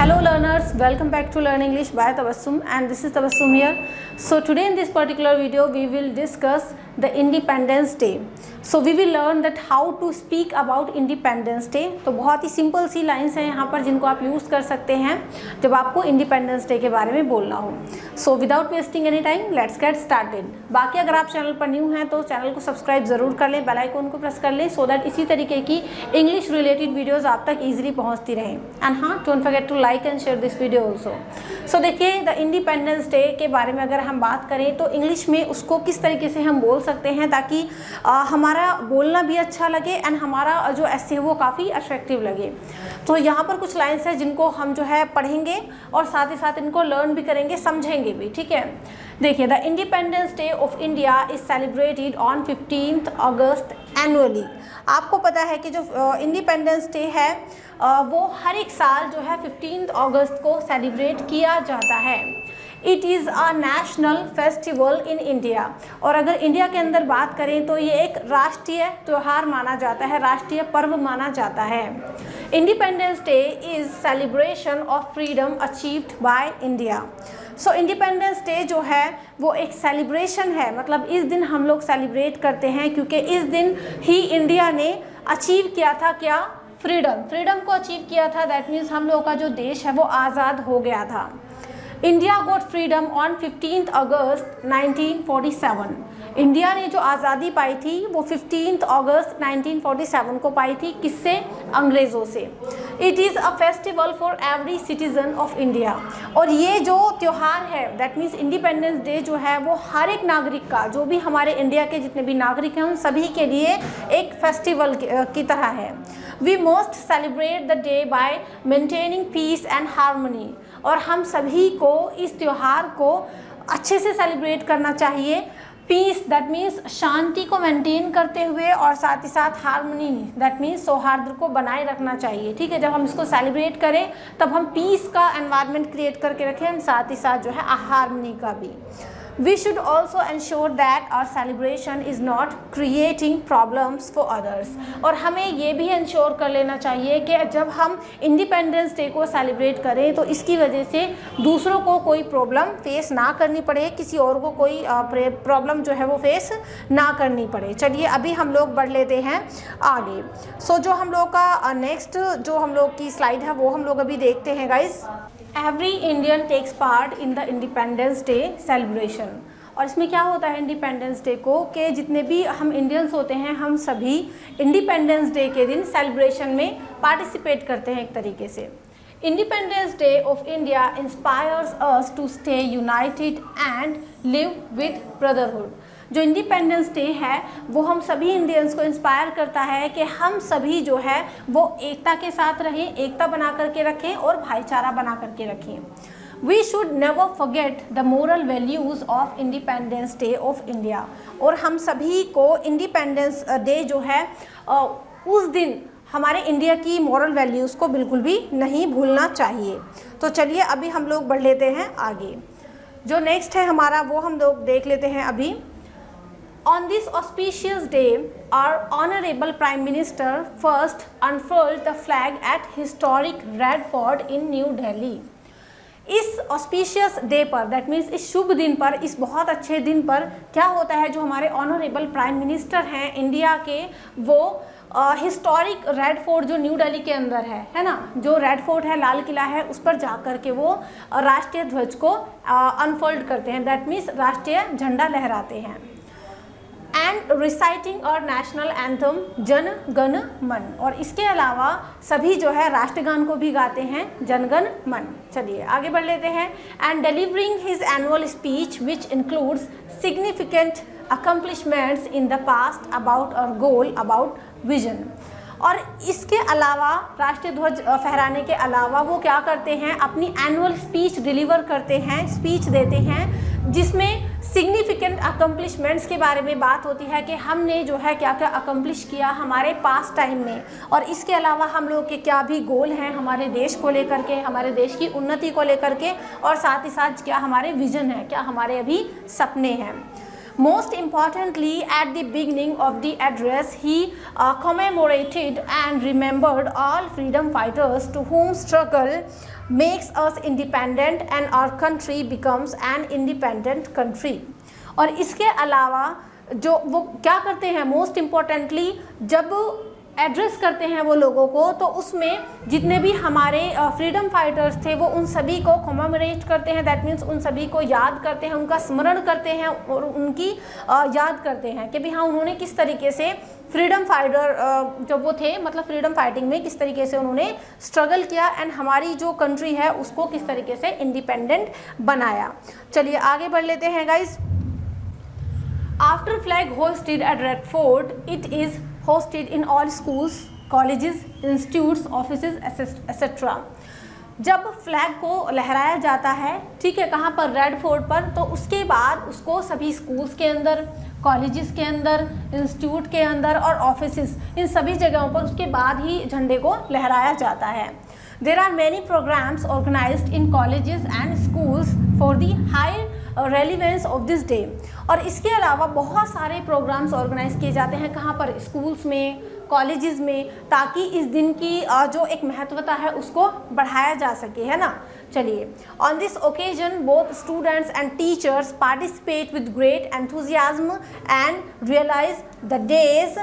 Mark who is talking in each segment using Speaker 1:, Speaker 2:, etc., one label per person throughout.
Speaker 1: Hello learners, welcome back to Learn English by Tabassum, and this is Tabassum here. So today in this particular video we will discuss the Independence Day. So we will learn that how to speak about Independence Day. तो बहुत ही simple सी lines हैं यहाँ पर जिनको आप use कर सकते हैं जब आपको इंडिपेंडेंस डे के बारे में बोलना हो. So without wasting any time let's get started. बाकी अगर आप चैनल पर न्यू हैं तो चैनल को सब्सक्राइब ज़रूर कर लें, बेल आइकन को प्रेस कर लें सो दैट इसी तरीके की इंग्लिश रिलेटेड वीडियोज़ आप तक ईजिली पहुँचती रहें. एंड हाँ, don't forget to like and share this video also. So देखिए, द इंडिपेंडेंस डे के बारे में अगर हम बात करें तो इंग्लिश में उसको किस तरीके से हम बोल सकते हैं ताकि हमारा बोलना भी अच्छा लगे एंड हमारा जो ऐसे है वो काफ़ी अट्रैक्टिव लगे. तो यहाँ पर कुछ लाइन्स हैं जिनको हम जो है पढ़ेंगे और साथ ही साथ इनको लर्न भी करेंगे, समझेंगे भी. ठीक है, देखिए, the Independence Day of India is celebrated on 15 August annually. आपको पता है कि जो इंडिपेंडेंस डे है वो हर एक साल जो है 15 अगस्त को सेलिब्रेट किया जाता है. It is a national festival in India. और अगर इंडिया के अंदर बात करें तो ये एक राष्ट्रीय त्यौहार माना जाता है, राष्ट्रीय पर्व माना जाता है. Independence day is celebration of freedom achieved by India. So independence day जो है वो एक सेलिब्रेशन है, मतलब इस दिन हम लोग सेलिब्रेट करते हैं क्योंकि इस दिन ही इंडिया ने अचीव किया था क्या, फ्रीडम को अचीव किया था. दैट मीन्स हम लोगों का जो देश है वो आज़ाद हो गया था. India got freedom on 15 August 1947. India ने जो आज़ादी पाई थी वो 15 अगस्त 1947 को पाई थी. किससे? अंग्रेज़ों से. It is a festival for every citizen of India. और ये जो त्यौहार है, दैट मीन्स इंडिपेंडेंस डे जो है वो हर एक नागरिक का, जो भी हमारे इंडिया के जितने भी नागरिक हैं उन सभी के लिए एक फेस्टिवल की तरह है. We must celebrate the day by maintaining peace and harmony. और हम सभी को इस त्यौहार को अच्छे से सेलिब्रेट करना चाहिए. पीस दैट मीन्स शांति को मेंटेन करते हुए और साथ ही साथ हार्मनी दैट मीन्स सौहार्द को बनाए रखना चाहिए. ठीक है, जब हम इसको सेलिब्रेट करें तब हम पीस का एनवायरनमेंट क्रिएट करके रखें और साथ ही साथ जो है हार्मनी का भी. We should also ensure that our celebration is not creating problems for others. और हमें ये भी इंश्योर कर लेना चाहिए कि जब हम इंडिपेंडेंस डे को सेलिब्रेट करें तो इसकी वजह से दूसरों को कोई प्रॉब्लम फेस ना करनी पड़े, किसी और को कोई प्रॉब्लम जो है वो फेस ना करनी पड़े. चलिए अभी हम लोग बढ़ लेते हैं आगे. सो जो हम लोग का नेक्स्ट जो हम लोग की स्लाइड है वो हम लोग अभी देखते हैं guys. Every Indian takes part in the Independence Day celebration. और इसमें क्या होता है इंडिपेंडेंस डे को कि जितने भी हम इंडियंस होते हैं हम सभी इंडिपेंडेंस डे के दिन सेलिब्रेशन में पार्टिसिपेट करते हैं एक तरीके से. Independence Day of India inspires us to stay united and live with brotherhood. जो इंडिपेंडेंस डे है वो हम सभी इंडियंस को इंस्पायर करता है कि हम सभी जो है वो एकता के साथ रहें, एकता बना करके रखें और भाईचारा बना करके रखें. We should never forget the moral values of Independence Day of India. और हम सभी को इंडिपेंडेंस डे जो है उस दिन हमारे इंडिया की मॉरल वैल्यूज़ को बिल्कुल भी नहीं भूलना चाहिए. तो चलिए अभी हम लोग बढ़ लेते हैं आगे. जो नेक्स्ट है हमारा वो हम लोग देख लेते हैं अभी. On this auspicious day, our honorable Prime Minister first unfurled the flag at historic Red Fort in New Delhi. इस ऑस्पिशियस डे पर, दैट मीन्स इस शुभ दिन पर, इस बहुत अच्छे दिन पर क्या होता है, जो हमारे ऑनरेबल प्राइम मिनिस्टर हैं इंडिया के वो हिस्टोरिक रेड फोर्ट जो न्यू दिल्ली के अंदर है ना, जो रेड फोर्ट है, लाल किला है, उस पर जा कर के वो राष्ट्रीय ध्वज को अनफोल्ड करते हैं. दैट मीन्स राष्ट्रीय झंडा लहराते हैं. एंड रिसाइटिंग और नेशनल एंथम जन गण मन. और इसके अलावा सभी जो है राष्ट्रगान को भी गाते हैं, जनगण मन. चलिए आगे बढ़ लेते हैं. And delivering his annual speech which includes significant accomplishments in the past about our goal, about vision. और इसके अलावा राष्ट्रीय ध्वज फहराने के अलावा वो क्या करते हैं, अपनी एनुअल स्पीच डिलीवर करते हैं, स्पीच देते हैं जिसमें सिग्निफिकेंट अकम्पलिशमेंट्स के बारे में बात होती है कि हमने जो है क्या क्या अकम्पलिश किया हमारे पास टाइम में. और इसके अलावा हम लोग के क्या भी गोल हैं हमारे देश को लेकर के, हमारे देश की उन्नति को लेकर के, और साथ ही साथ क्या हमारे विजन है, क्या हमारे अभी सपने हैं. Most importantly, at the beginning of the address, he commemorated and remembered all freedom fighters to whom struggle makes us independent and our country becomes an independent country. और इसके अलावा जो वो क्या करते हैं, मोस्ट इम्पॉर्टेंटली जब एड्रेस करते हैं वो लोगों को, तो उसमें जितने भी हमारे फ्रीडम फाइटर्स थे वो उन सभी को कमेमोरेट करते हैं, दैट मीन्स उन सभी को याद करते हैं, उनका स्मरण करते हैं और उनकी याद करते हैं कि भी हाँ उन्होंने किस तरीके से फ्रीडम फाइटर जब वो थे, मतलब फ्रीडम फाइटिंग में किस तरीके से उन्होंने स्ट्रगल किया एंड हमारी जो कंट्री है उसको किस तरीके से इंडिपेंडेंट बनाया। चलिए आगे बढ़ लेते हैं guys. After flag hosted at Red Fort, it is hosted in all schools, colleges, institutes, offices, etc. जब फ्लैग को लहराया जाता है, ठीक है, कहाँ पर, रेड फोर्ट पर, तो उसके बाद उसको सभी स्कूल्स के अंदर, कॉलेजेस के अंदर, इंस्टीट्यूट के अंदर और ऑफिसेस, इन सभी जगहों पर उसके बाद ही झंडे को लहराया जाता है। There are many programs organized in colleges and schools for the high relevance of this day. और इसके अलावा बहुत सारे प्रोग्राम्स ऑर्गेनाइज किए जाते हैं, कहाँ पर, स्कूल्स में, कॉलेजेस में, ताकि इस दिन की जो एक महत्वता है उसको बढ़ाया जा सके, है ना। चलिए, on this occasion both students and teachers participate with great enthusiasm and realise the day's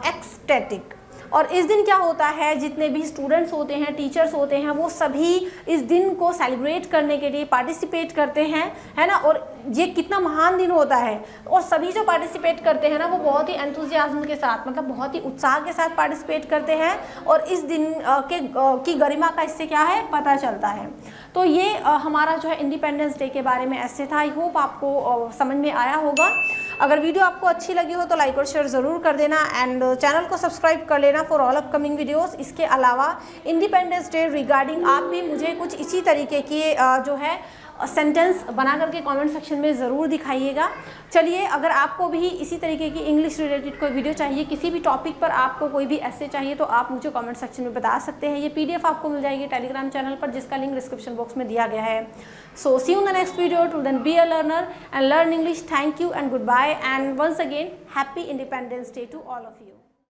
Speaker 1: ecstatic. और इस दिन क्या होता है, जितने भी स्टूडेंट्स होते हैं, टीचर्स होते हैं, वो सभी इस दिन को सेलिब्रेट करने के लिए पार्टिसिपेट करते हैं, है ना। और ये कितना महान दिन होता है, और सभी जो पार्टिसिपेट करते हैं ना वो बहुत ही एंथुजियाज्म के साथ, मतलब बहुत ही उत्साह के साथ पार्टिसिपेट करते हैं, और इस दिन की गरिमा का इससे क्या है पता चलता है। तो ये हमारा जो है इंडिपेंडेंस डे के बारे में ऐसे था। आई होप आपको समझ में आया होगा। अगर वीडियो आपको अच्छी लगी हो तो लाइक और शेयर ज़रूर कर देना एंड चैनल को सब्सक्राइब कर लेना फॉर ऑल अपकमिंग वीडियोस। इसके अलावा इंडिपेंडेंस डे रिगार्डिंग आप भी मुझे कुछ इसी तरीके की जो है सेंटेंस बना करके कमेंट सेक्शन में ज़रूर दिखाइएगा। चलिए, अगर आपको भी इसी तरीके की इंग्लिश रिलेटेड कोई वीडियो चाहिए, किसी भी टॉपिक पर आपको कोई भी ऐसे चाहिए, तो आप मुझे कमेंट सेक्शन में बता सकते हैं। ये PDF आपको मिल जाएगी टेलीग्राम चैनल पर, जिसका लिंक डिस्क्रिप्शन बॉक्स में दिया गया है। So see you in the next video. To then be a learner and learn English. Thank you and goodbye and once again happy independence day to all of you.